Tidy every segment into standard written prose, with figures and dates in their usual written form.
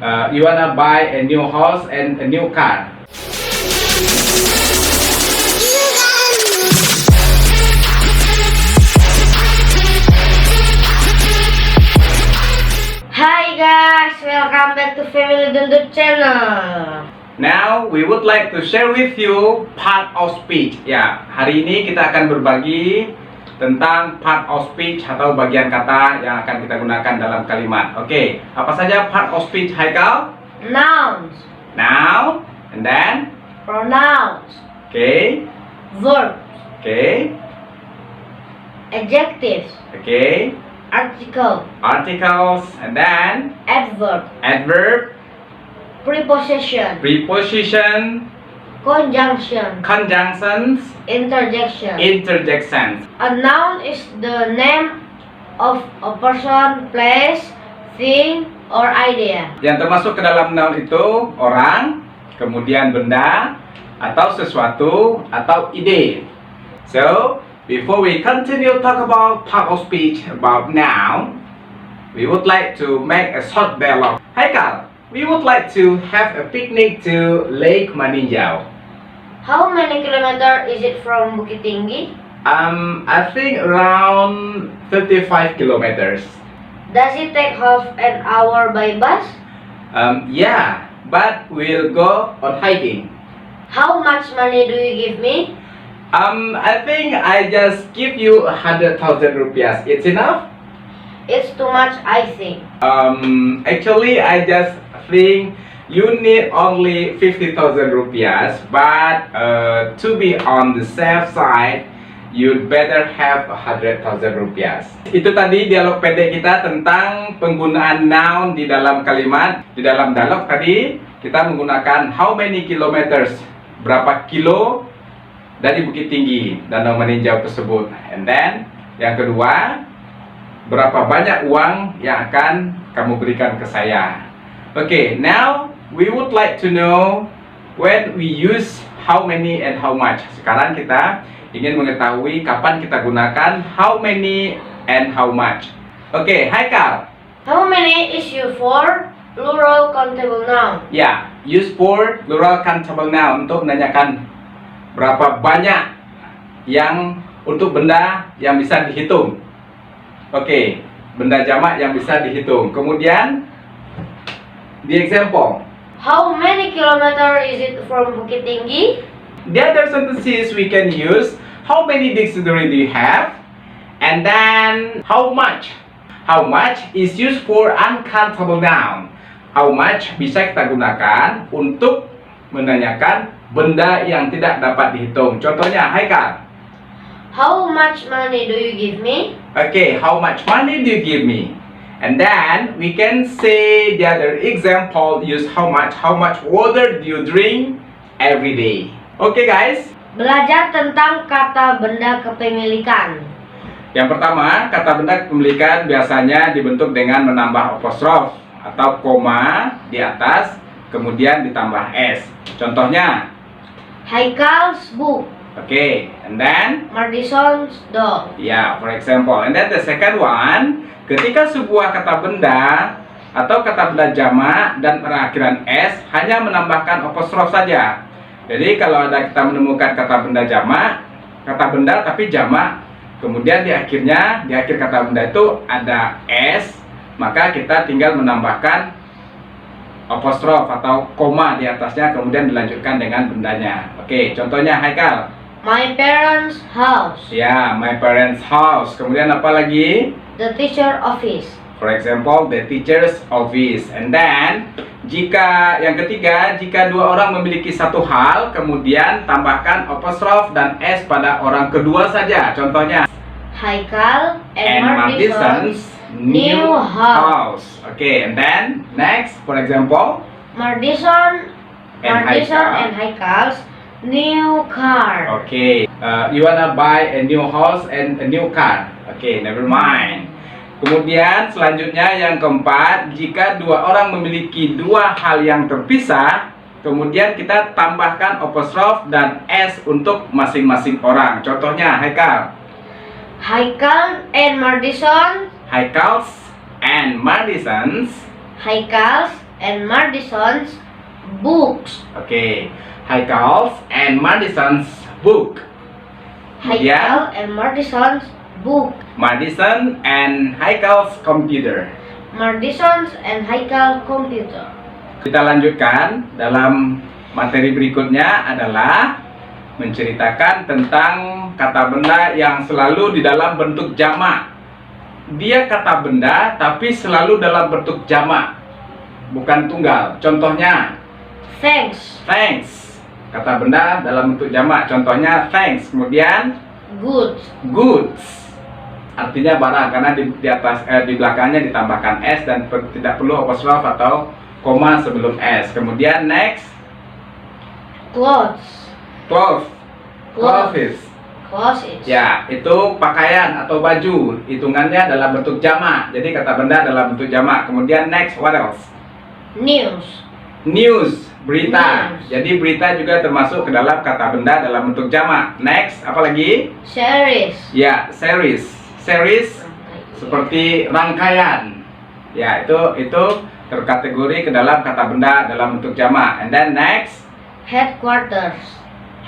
You wanna buy a new house and a new car. Hi guys, welcome back to Family Dundut channel. Now we would like to share with you part of speech. Ya, hari ini kita akan berbagi tentang part of speech atau bagian kata yang akan kita gunakan dalam kalimat. Oke, apa saja part of speech, Haikal? Nouns, Noun, and then pronouns, okay, verbs, okay, adjectives, okay, article, articles, and then adverb, adverb, preposition, preposition, conjunction, conjunctions, interjection. interjections. A noun is the name of a person, place, thing, or idea. Yang termasuk ke dalam noun itu orang, kemudian benda, atau sesuatu, atau ide. So, before we continue talk about part of speech about noun, we would like to make a short dialogue. Haikal, we would like to have a picnic to Lake Maninjau. How many kilometers is it from Bukit Tinggi? I think around 35 kilometers. Does it take half an hour by bus? Yeah, but we'll go on hiking. How much money do you give me? I think I just give you 100,000 rupiah. It's enough? It's too much, I think. Actually, I just think you need only 50,000 rupiah. But to be on the safe side, you'd better have 100,000 rupiah. Itu tadi dialog pendek kita tentang penggunaan noun di dalam kalimat. Di dalam dialog tadi kita menggunakan how many kilometers, berapa kilo dari Bukit Tinggi, Danau Maninjau tersebut. And then yang kedua, berapa banyak uang yang akan kamu berikan ke saya. Okay, now we would like to know when we use how many and how much. Sekarang kita ingin mengetahui kapan kita gunakan how many and how much. Okay, Haikal. How many is used for plural countable noun? Ya, use for plural countable noun untuk menanyakan berapa banyak yang untuk benda yang bisa dihitung. Oke, benda jamak yang bisa dihitung. Kemudian the example. How many kilometers is it from Bukit Tinggi? The other sentences we can use how many dictionary do you have? And then how much? How much is used for uncountable noun. How much bisa kita gunakan untuk menanyakan benda yang tidak dapat dihitung. Contohnya, Haikal. How much money do you give me? Okay, how much money do you give me? And then we can say the other example, use how much water do you drink every day? Okay guys. Belajar tentang kata benda kepemilikan. Yang pertama, kata benda kepemilikan biasanya dibentuk dengan menambah apostrof atau koma di atas, kemudian ditambah s. Contohnya, Haikal's book. okay, and then Madison's dog. yeah, for example. And then the second one, ketika sebuah kata benda atau kata benda jamak dan perakhiran s hanya menambahkan apostrof saja. Jadi kalau ada kita menemukan kata benda jamak, kata benda tapi jamak, kemudian di akhir kata benda itu ada s, maka kita tinggal menambahkan apostrof atau koma di atasnya, kemudian dilanjutkan dengan bendanya. Oke, contohnya Haikal. My parents' house. Ya, my parents' house. Kemudian apa lagi? The teacher office. For example, the teacher's office. And then, jika yang ketiga, jika dua orang memiliki satu hal, kemudian tambahkan apostrof dan s pada orang kedua saja. Contohnya, Haikal and Madison's new house. Okay, and then next, for example, Madison and and Haikal's new car. okay, you wanna buy a new house and a new car. Okay, never mind. Kemudian selanjutnya yang keempat, jika dua orang memiliki dua hal yang terpisah, kemudian kita tambahkan apostrof dan s untuk masing-masing orang. Contohnya, Haikal. Haikal and Madison. Haikals and Madison's Haikal's and Madison's books. Okay, Haikal and Madison's book. Kemudian Haikal and Madison's book. Madison and Haikal's computer. Madison's and Haikal computer. Kita lanjutkan dalam materi berikutnya adalah menceritakan tentang kata benda yang selalu di dalam bentuk jamak. Dia kata benda tapi selalu dalam bentuk jamak, bukan tunggal. Contohnya, Thanks. thanks. Kata benda dalam bentuk jamak. Contohnya thanks. Kemudian Goods. goods. Artinya barang karena di atas di belakangnya ditambahkan s dan tidak perlu apostrophe atau koma sebelum s. Kemudian next, Clothes. clothes. Clothes. Clothes. Ya, itu pakaian atau baju. Hitungannya dalam bentuk jamak. Jadi kata benda dalam bentuk jamak. Kemudian next, what else? News. News, berita. News. Jadi berita juga termasuk ke dalam kata benda dalam bentuk jamak. Next, apa lagi? Series. Ya, series. Series seperti rangkaian. Ya, itu terkategori ke dalam kata benda dalam bentuk jamak. And then next, Headquarters.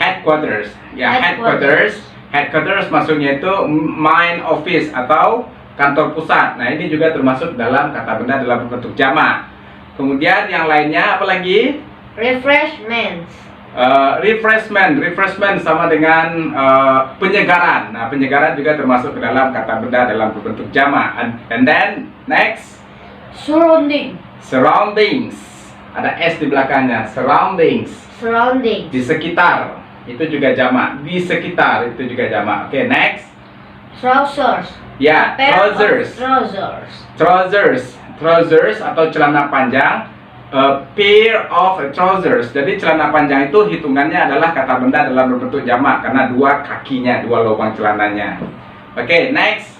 headquarters. Ya, Headquarters. Headquarters maksudnya itu main office atau kantor pusat. Nah, ini juga termasuk dalam kata benda dalam bentuk jamak. Kemudian yang lainnya apa lagi? Refreshments. Refreshment sama dengan penyegaran. Nah, penyegaran juga termasuk ke dalam kata benda dalam bentuk jamak. And then next, Surrounding. surroundings. Ada s di belakangnya. Surroundings. Surrounding. Di sekitar. Itu juga jamak. Di sekitar itu juga jamak. Oke, next. Trousers. Ya, Pair of trousers. trousers. Trousers atau celana panjang. A pair of trousers. Jadi celana panjang itu hitungannya adalah kata benda dalam berbentuk jamak karena dua kakinya, dua lubang celananya. Oke, next.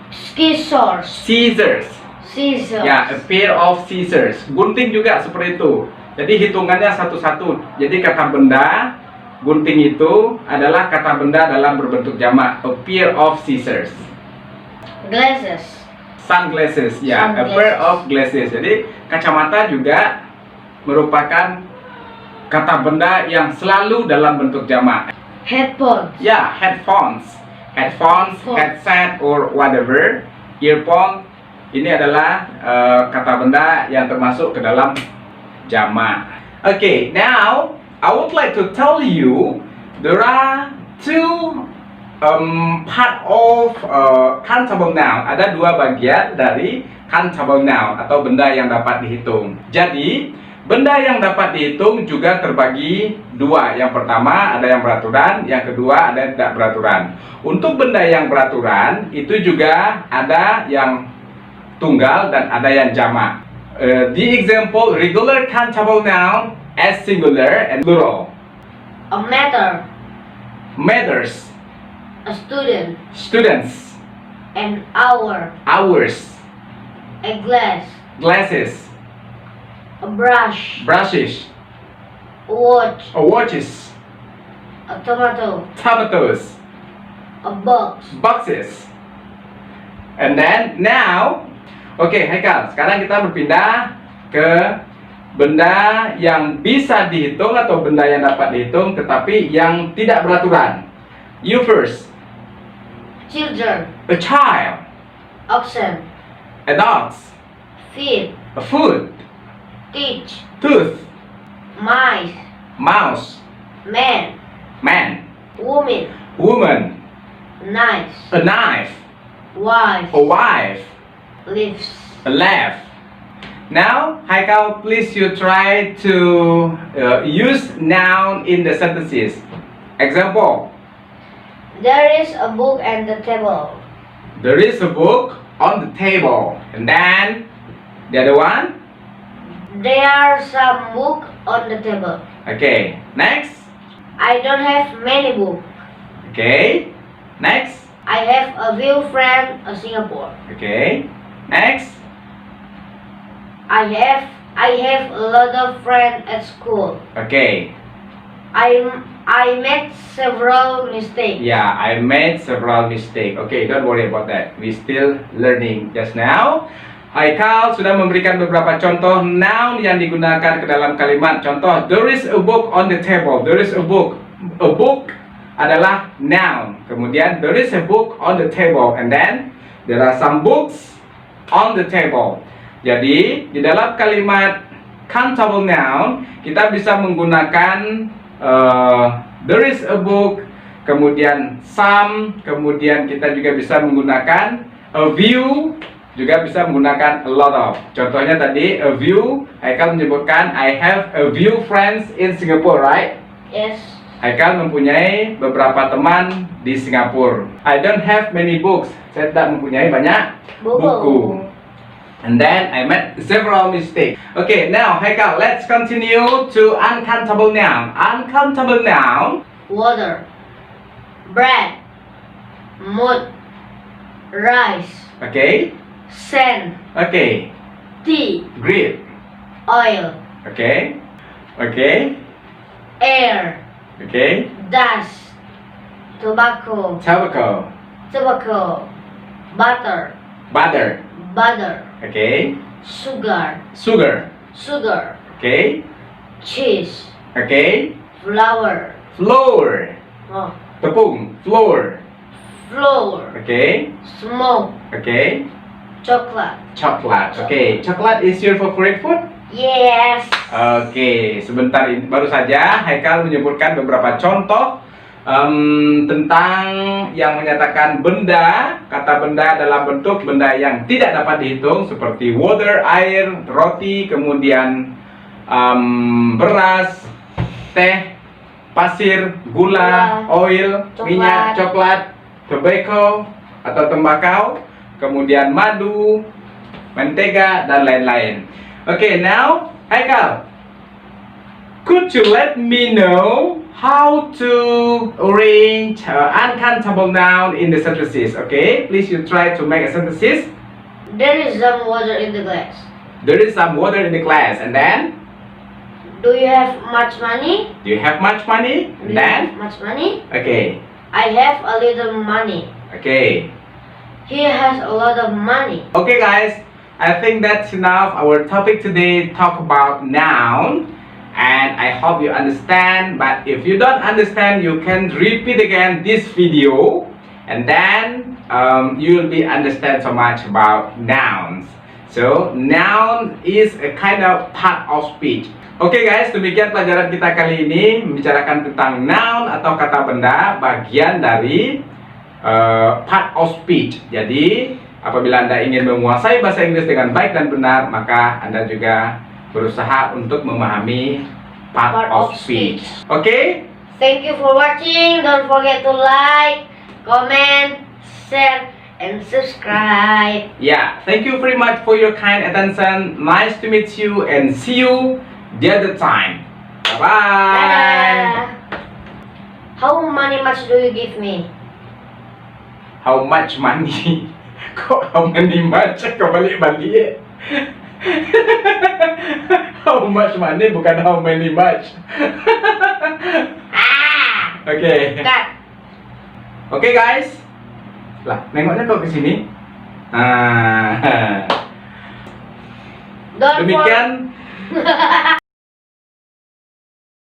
Scissors. Scissors. Scissors. Ya, a pair of scissors. Gunting juga seperti itu. Jadi hitungannya satu-satu. Jadi kata benda gunting itu adalah kata benda dalam berbentuk jamak. A pair of scissors. Glasses. Sunglasses, ya, a Sunglasses. pair of glasses. Jadi kacamata juga merupakan kata benda yang selalu dalam bentuk jamak. Headphones. Ya, headphones, Phone. headset or whatever, earphone. Ini adalah kata benda yang termasuk ke dalam jamak. Okay, now I would like to tell you there are two part of countable noun. Ada dua bagian dari countable noun atau benda yang dapat dihitung. Jadi benda yang dapat dihitung juga terbagi dua. Yang pertama ada yang beraturan, yang kedua ada yang tidak beraturan. Untuk benda yang beraturan itu juga ada yang tunggal dan ada yang jamak. The example regular countable noun as singular and plural. A matter. Matters. A student. Students, An hour. hours, A glass. glasses, A brush. brushes, A watch. watches, A tomato. tomatoes, A box. boxes. And then now, oke, Haikal, sekarang kita berpindah ke benda yang bisa dihitung atau benda yang dapat dihitung tetapi yang tidak beraturan. You first. Children. A child, Oxen. a dog, Feet. a foot, Teach. tooth, Mice. mouse, Man. man, Woman. woman, Knives. a knife, Wife. a wife, Leaves. a laugh. Now, Haikal, please you try to use noun in the sentences. Example, There is a book and the table. there is a book on the table. And then, the other one. There are some books on the table. Okay, next. I don't have many books. Okay, next. I have a few friends in Singapore. Okay, next. I have a lot of friends at school. Okay, I made several mistakes. yeah, I made several mistakes. Okay, don't worry about that. We still learning just now. Haikal sudah memberikan beberapa contoh noun yang digunakan ke dalam kalimat. Contoh, there is a book on the table. There is a book. A book adalah noun. Kemudian there is a book on the table, and then there are some books on the table. Jadi di dalam kalimat countable noun kita bisa menggunakan there is a book, kemudian some, kemudian kita juga bisa menggunakan a view, juga bisa menggunakan a lot of. Contohnya tadi a view, Haikal menyebutkan I have a few friends in Singapore, right? Yes. Haikal mempunyai beberapa teman di Singapura. I don't have many books. Saya tidak mempunyai banyak buku. And then I made several mistakes. Okay, now Haikal, let's continue to uncountable noun. Uncountable noun. Water, bread, mud, rice, Okay. sand, Okay. tea, Great. oil, Okay. Okay. air, Okay. dust, tobacco, Tobacco. butter, Butter. Okay. sugar, Sugar. Okay. cheese, Okay. flour, Flour. oh, Tepung. Flour. flour, Okay. smoke, Okay. chocolate. Chocolate. Okay. Chocolate is your favorite food? Yes. Oke, sebentar ini baru saja Haikal menyebutkan beberapa contoh tentang yang menyatakan benda, kata benda dalam bentuk benda yang tidak dapat dihitung seperti water, air, roti, kemudian beras, teh, pasir, gula, oil, coklat, minyak, coklat, tobacco atau tembakau, kemudian madu, mentega dan lain-lain. Okay, now Haikal, could you let me know how to arrange uncountable noun in the sentences? Okay, please you try to make a synthesis. There is some water in the glass. There is some water in the glass, and then Do you have much money? do you have much money? Do And you then have much money? okay, I have a little money. okay, He has a lot of money. okay, guys. I think that's enough. Our topic today talk about noun, and I hope you understand. But if you don't understand, you can repeat again this video, and then you will be understand so much about nouns. So noun is a kind of part of speech. Oke guys, demikian pelajaran kita kali ini membicarakan tentang noun atau kata benda, bagian dari part of speech. Jadi apabila Anda ingin menguasai bahasa Inggris dengan baik dan benar, maka Anda juga berusaha untuk memahami part of speech. Oke? Thank you for watching. Don't forget to like, comment, share, and subscribe. Yeah, thank you very much for your kind attention. Nice to meet you and see you the other time. Bye-bye. Dadah. How much do you give me? How much money? Kok how many much? Kebalik-balik. How much money bukan how many much. Oke. Cut. Oke guys. Lah, nengoknya kok ke sini? Nah. Don't Demikian for-